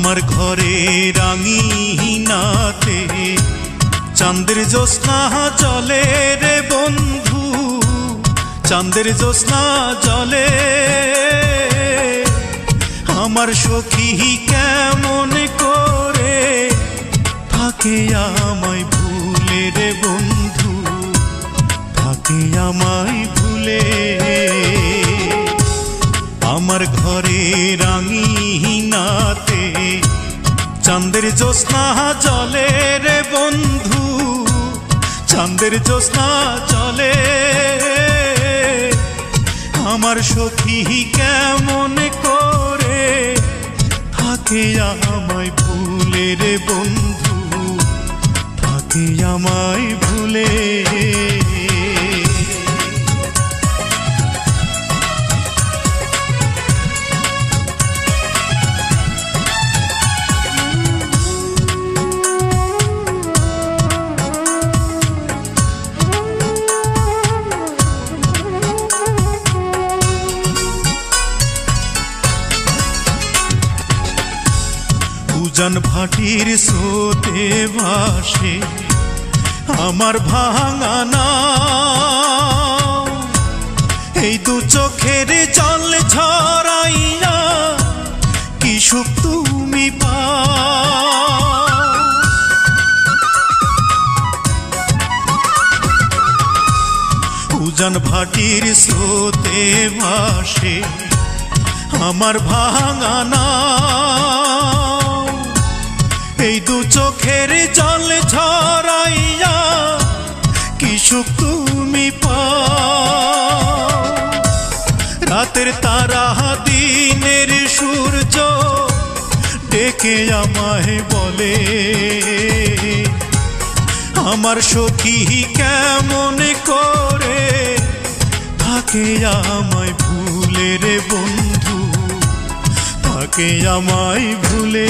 আমার ঘরে রাঙিনাতে চাঁদের জ্যোৎস্না জলে রে বন্ধু, চাঁদের জ্যোৎস্না জলে। আমার সখী কেমন করে থাকে আমায় ভুলে রে বন্ধু, থাকে আমায় ভুলে। আমার ঘরে রাঙিনাতে চাঁদের জ্যোৎস্না জলে রে বন্ধু, চাঁদের জ্যোৎস্না জলে। আমার সখী কেমন করে থাকে আমায় ভুলে রে বন্ধু, থাকে আমায় ভুলে। উজান ভাটির স্রোতে ভাসে আমার ভাঙা নাও, এই দু চোখের জল ঝরাইয়া কি সুখ তুমি পাও। উজান ভাটির স্রোতে ভাসে আমার ভাঙা নাও, এই দু চোখের জল ঝরাইয়া কি সুখ তুমি পাও। রাতের তারা দিনের সূর্য ডেকে আমায় বলে, আমার সখী কেমন করে থাকে আমায় ভুলে রে বন্ধু, থাকে আমায় ভুলে।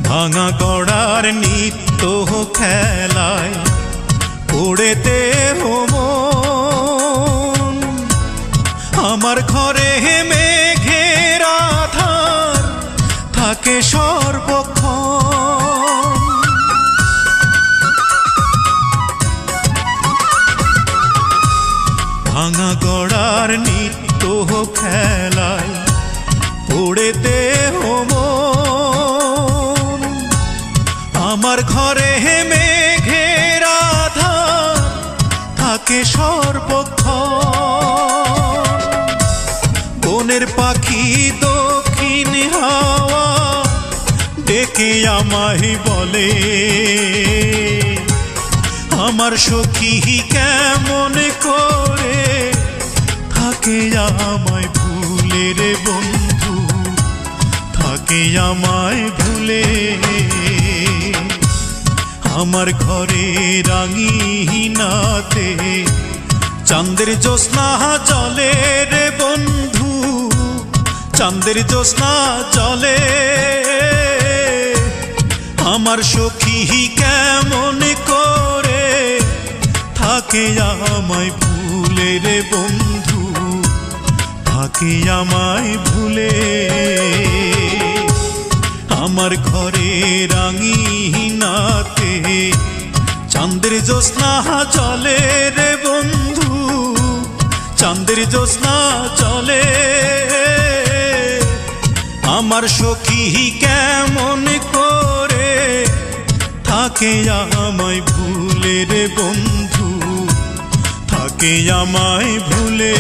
ভাঙা গড়ার নিত্য খেলায় পড়েতে মন, আমার ঘরে মেঘের আধার থাকে সর্বক্ষণ। ভাঙা গড়ার নিত্য খেলায় পড়েতে মন, আমার ঘরে মেঘের আধার থাকে সর্বক্ষণ। বনের পাখি দক্ষিণ হাওয়া ডেকে আমায় বলে, আমার সখী কেমন করে থাকে আমায় ভুলে রে বন্ধু, থাকে আমায় ভুলে। আমার ঘরে রাঙিনাতে চাঁদের জ্যোৎস্না জলে রে বন্ধু, চাঁদের জ্যোৎস্না জলে। আমার সখী কেমন করে থাকে আমায় ভুলে রে বন্ধু, থাকে আমায় ভুলে। আমার ঘরে রাঙিনাতে চাঁদের জ্যোৎস্না জলে রে বন্ধু, চাঁদের জ্যোৎস্না জলে। আমার সখী কেমন করে থাকে আমায় ভুলে রে বন্ধু, থাকে আমায় ভুলে।